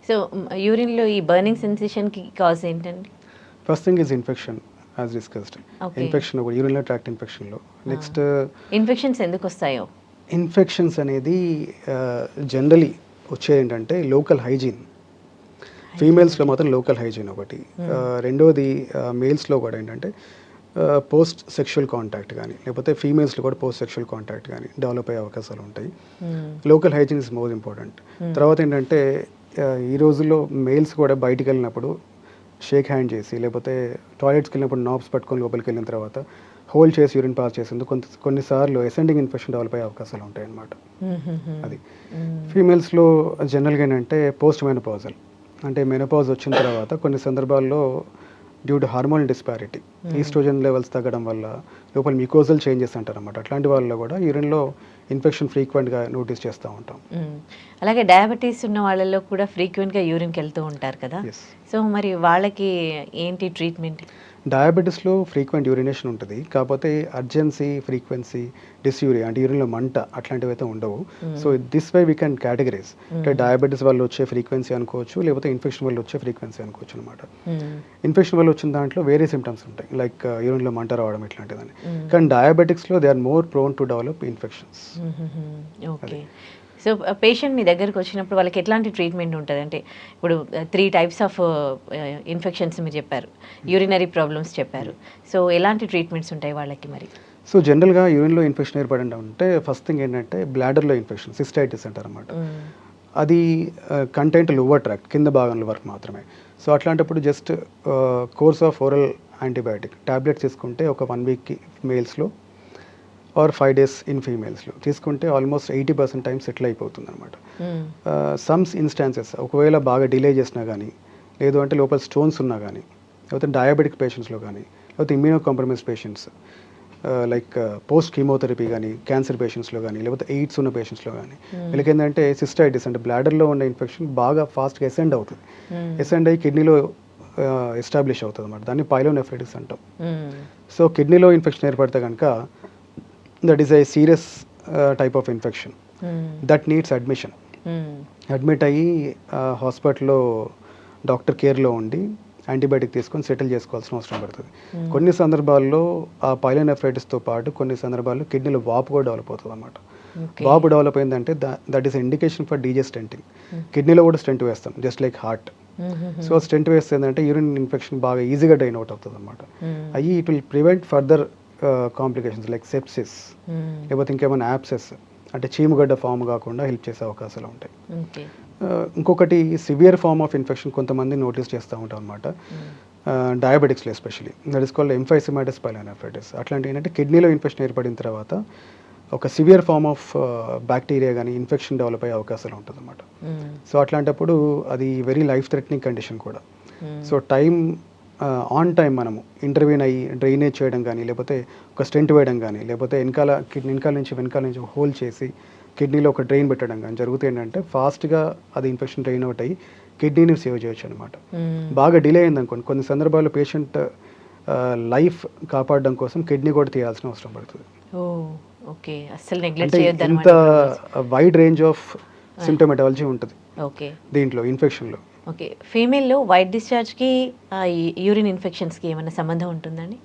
So యూరిన్లో ఈ burning సెన్సేషన్కి cause ఏంటండి? First thing is infection as discussed. Okay. Infection ఒక urinary tract ఇన్ఫెక్షన్లో. Next infections ఎందుకు వస్తాయో? ఇన్ఫెక్షన్స్ అనేది జనరలీ వచ్చేది ఏంటంటే లోకల్ హైజీన్. ఫీమేల్స్లో మాత్రం లోకల్ హైజీన్ ఒకటి. రెండోది మేల్స్లో కూడా ఏంటంటే పోస్ట్ సెక్షువల్ కాంటాక్ట్ కానీ లేకపోతే ఫీమేల్స్లో కూడా పోస్ట్ సెక్షువల్ కాంటాక్ట్ కానీ డెవలప్ అయ్యే అవకాశాలు ఉంటాయి. Local hygiene is more important. తర్వాత ఏంటంటే ఈ రోజుల్లో మేల్స్ కూడా బయటికి వెళ్ళినప్పుడు షేక్ హ్యాండ్ చేసి లేకపోతే టాయిలెట్స్కి వెళ్ళినప్పుడు నాబ్స్ పట్టుకొని లోపలికి వెళ్ళిన తర్వాత హోల్డ్ చేసి యూరిన్ పాస్ చేసేందుకు కొన్నిసార్లు ఎసెండింగ్ ఇన్ఫెక్షన్ డెవలప్ అయ్యే అవకాశాలు ఉంటాయి అన్నమాట. అది ఫీమేల్స్లో జనరల్గా ఏంటంటే పోస్ట్ మెనోపాజల్ అంటే మెనోపాజ్ వచ్చిన తర్వాత కొన్ని సందర్భాల్లో due to hormonal disparity oestrogen levels తగ్గడం వల్ల లోపల మ్యూకోజల్ చేంజెస్ అంటారు అన్నమాట. అట్లాంటి వాళ్ళలో కూడా యూరిన్లో ఇన్ఫెక్షన్ ఫ్రీక్వెంట్గా నోటీస్ చేస్తూ ఉంటాం. అలాగే డయాబెటీస్ ఉన్న వాళ్ళలో కూడా ఫ్రీక్వెంట్గా యూరిన్కి వెళ్తూ ఉంటారు కదా. సో మరి వాళ్ళకి ఏంటి ట్రీట్మెంట్? డయాబెటీస్లో ఫ్రీక్వెంట్ యూరినేషన్ ఉంటుంది, కాకపోతే అర్జెన్సీ, ఫ్రీక్వెన్సీ, డిస్యూరియా అంటే యూరిన్లో మంట అట్లాంటివి అయితే ఉండవు. So this why we can categorise అంటే డయాబెటీస్ వల్ల వచ్చే ఫ్రీక్వెన్సీ అనుకోవచ్చు, లేకపోతే ఇన్ఫెక్షన్ వల్ల వచ్చే ఫ్రీక్వెన్సీ అనుకోవచ్చు అనమాట. ఇన్ఫెక్షన్ వల్ల వచ్చిన దాంట్లో వేరే సిమ్టమ్స్ ఉంటాయి, లైక్ యూరిన్లో మంట రావడం ఇట్లాంటిదని. కానీ డయాబెటిక్స్లో they are more prone to develop infections. Okay. So patient మీ దగ్గరకు వచ్చినప్పుడు వాళ్ళకి ఎట్లాంటి ట్రీట్మెంట్ ఉంటుంది? అంటే ఇప్పుడు 3 types ఆఫ్ ఇన్ఫెక్షన్స్ మీరు చెప్పారు, యూరినరీ ప్రాబ్లమ్స్ చెప్పారు. సో ఎలాంటి ట్రీట్మెంట్స్ ఉంటాయి వాళ్ళకి మరి? సో జనరల్గా యూరిన్లో ఇన్ఫెక్షన్ ఏర్పడండి అంటే ఫస్ట్ థింగ్ ఏంటంటే బ్లాడర్లో ఇన్ఫెక్షన్, సిస్టైటిస్ అంటారు అన్నమాట. అది కంటెంట్ లోవర్ ట్రాక్ట్ కింద భాగంలో వరకు మాత్రమే. సో అట్లాంటప్పుడు just course of oral antibiotic tablets తీసుకుంటే ఒక 1 weekకి మేల్స్లో ఆర్ 5 days ఇన్ ఫీమేల్స్లో తీసుకుంటే ఆల్మోస్ట్ 80% టైం సెటిల్ అయిపోతుంది అనమాట. సమ్స్ ఇన్స్టాన్సెస్ ఒకవేళ బాగా డిలే చేసినా కానీ, లేదు అంటే లోపల స్టోన్స్ ఉన్నా కానీ, లేకపోతే డయాబెటిక్ పేషెంట్స్లో కానీ, లేకపోతే immuno compromise patients like post chemotherapy కానీ, క్యాన్సర్ పేషెంట్స్లో కానీ, లేకపోతే ఎయిడ్స్ ఉన్న పేషెంట్స్లో కానీ వీళ్ళకి ఏంటంటే సిస్టైటిస్ అంటే బ్లాడర్లో ఉన్న ఇన్ఫెక్షన్ బాగా ఫాస్ట్గా ఎసెండ్ అవుతుంది. ఎసెండ్ అయ్యి కిడ్నీలో ఎస్టాబ్లిష్ అవుతుంది అన్నమాట. దాన్ని పైలోనెఫ్రైటిస్ అంటాం. సో కిడ్నీలో ఇన్ఫెక్షన్ ఏర్పడితే కనుక that is a serious type of infection that needs admission. Admit అయ్యి హాస్పిటల్లో డాక్టర్ కేర్లో ఉండి యాంటీబయాటిక్ తీసుకొని సెటిల్ చేసుకోవాల్సిన అవసరం పడుతుంది. కొన్ని సందర్భాల్లో ఆ పైలోనెఫ్రైటిస్తో పాటు కొన్ని సందర్భాల్లో కిడ్నీలో వాపు కూడా డెవలప్ అవుతుంది అన్నమాట. వాపు డెవలప్ అయిందంటే that is indication for DJ stenting. కిడ్నీలో కూడా స్టెంట్ వేస్తాం just like heart. So stent వేస్తే ఏంటంటే యూరిన్ ఇన్ఫెక్షన్ బాగా ఈజీగా డ్రైన్ అవుట్ అవుతుంది అన్నమాట. అయ్యి it will prevent further complications like sepsis, లేకపోతే ఇంకేమైనా యాప్సెస్ అంటే చీముగడ్డ ఫామ్ కాకుండా హెల్ప్ చేసే అవకాశాలు ఉంటాయి. ఇంకొకటి సివియర్ ఫామ్ ఆఫ్ ఇన్ఫెక్షన్ కొంతమంది నోటీస్ చేస్తూ ఉంటాం అనమాట, డయాబెటిక్స్లో especially. That is called emphysematous pyelonephritis. అట్లాంటి ఏంటంటే కిడ్నీలో ఇన్ఫెక్షన్ ఏర్పడిన తర్వాత ఒక సివియర్ ఫామ్ ఆఫ్ బ్యాక్టీరియా కానీ ఇన్ఫెక్షన్ డెవలప్ అయ్యే అవకాశాలు ఉంటుంది అనమాట. సో అట్లాంటప్పుడు అది వెరీ లైఫ్ థ్రెటనింగ్ కండిషన్ కూడా. సో ఆన్ టైం మనము ఇంటర్వ్యూన్ అయ్యి డ్రైనేజ్ చేయడం కానీ, లేకపోతే ఒక స్టెంట్ వేయడం కానీ, లేకపోతే వెనకాల నుంచి హోల్ చేసి కిడ్నీలో ఒక డ్రైన్ పెట్టడం కానీ జరిగితే ఏంటంటే ఫాస్ట్గా అది ఇన్ఫెక్షన్ డ్రైన్ అవుట్ అయ్యి కిడ్నీని సేవ్ చేయొచ్చు అనమాట. బాగా డిలే అయింది అనుకోండి, కొన్ని సందర్భాల్లో పేషెంట్ లైఫ్ కాపాడడం కోసం కిడ్నీ కూడా తీయాల్సిన అవసరం పడుతుంది. అంటే ఇంత వైడ్ రేంజ్ ఆఫ్ సిమ్టమాటాలజీ ఉంటుంది దీంట్లో ఇన్ఫెక్షన్లో. ఓకే. ఫీమేల్లో వైట్ డిశ్చార్జ్కి యూరిన్ ఇన్ఫెక్షన్స్కి ఏమైనా సంబంధం ఉంటుందండి?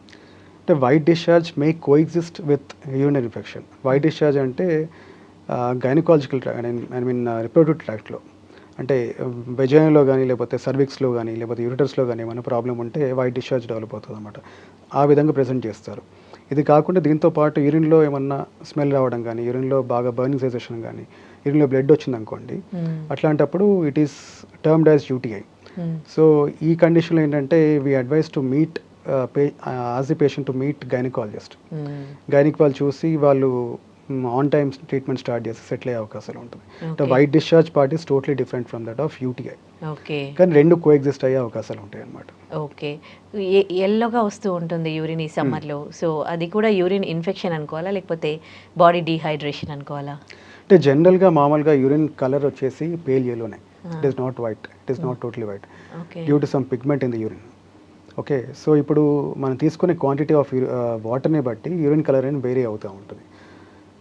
అంటే white discharge May coexist with urinary infection. White discharge అంటే గైనకాలజికల్ రిప్రొడక్టివ్ ట్రాక్ట్లో అంటే వెజైనాలో కానీ, లేకపోతే సర్విక్స్లో కానీ, లేకపోతే యూరిటర్స్లో కానీ ఏమైనా ప్రాబ్లం ఉంటే వైట్ డిశ్చార్జ్ డెవలప్ అవుతుంది అన్నమాట. ఆ విధంగా ప్రజెంట్ చేస్తారు. ఇది కాకుండా దీంతో పాటు యూరిన్లో ఏమన్నా స్మెల్ రావడం కానీ, యూరిన్లో బాగా బర్నింగ్ సెన్సేషన్ కానీ, యూరిన్లో బ్లడ్ వచ్చింది అనుకోండి, అట్లాంటప్పుడు it is termed as UTI. So ఈ కండిషన్లో ఏంటంటే we advise to meet as the patient to meet gynaecologist. Gynaec వాళ్ళు చూసి వాళ్ళు ఆన్ టైమ్ ట్రీట్మెంట్ స్టార్ట్ చేసి సెటిల్ అయ్యే అవకాశాలు ఉంటుంది. White discharge part is totally different from that of UTI. కానీ రెండు కోఎగ్జిస్ట్ అయ్యే అవకాశాలు ఉంటాయి అన్నమాట. ఓకే. ఎల్లోగా వస్తూ ఉంటుంది యూరిన్ ఈ సమ్మర్లో. సో అది కూడా యూరిన్ ఇన్ఫెక్షన్ అనుకోవాలా, లేకపోతే బాడీ డీహైడ్రేషన్ అనుకోవాలా? అంటే జనరల్గా మామూలుగా యూరిన్ కలర్ వచ్చేసి పేల్ yellowనే. It is not white, it is not totally white due to some pigment in the urine. Okay. So ఇప్పుడు మనం తీసుకునే క్వాంటిటీ ఆఫ్ వాటర్ని బట్టి యూరిన్ కలర్ అని వేరీ అవుతూ ఉంటుంది.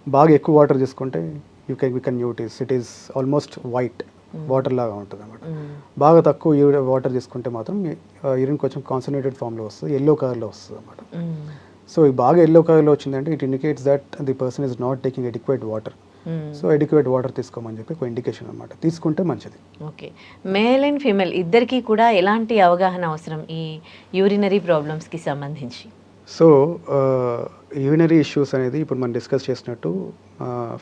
బాగా ఎక్కువ వాటర్ తీసుకుంటే you can notice it is almost white water లాగా ఉంటుంది అనమాట. బాగా తక్కువ వాటర్ తీసుకుంటే మాత్రం యూరిన్ కొంచెం కాన్సన్ట్రేటెడ్ ఫామ్లో వస్తుంది, ఎల్లో కలర్లో వస్తుంది అనమాట. సో ఈ బాగా ఎల్లో కలర్లో వచ్చిందంటే it indicates that the person is not taking adequate water. So adequate water తీసుకోమని చెప్పి ఒక ఇండికేషన్ అనమాట, తీసుకుంటే మంచిది. ఓకే, మేల్ అండ్ ఫీమేల్ ఇద్దరికి కూడా ఎలాంటి అవగాహన అవసరం ఈ యూరినరీ ప్రాబ్లమ్స్కి సంబంధించి? సో యూరినరీ ఇష్యూస్ అనేది ఇప్పుడు మనం డిస్కస్ చేసినట్టు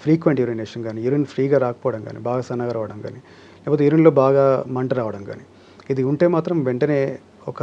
ఫ్రీక్వెంట్ యూరినేషన్ కానీ, యూరిన్ ఫ్రీగా రాకపోవడం కానీ, బాగా సన్నగా రావడం కానీ, లేకపోతే యూరిన్లో బాగా మంట రావడం కానీ, ఇది ఉంటే మాత్రం వెంటనే ఒక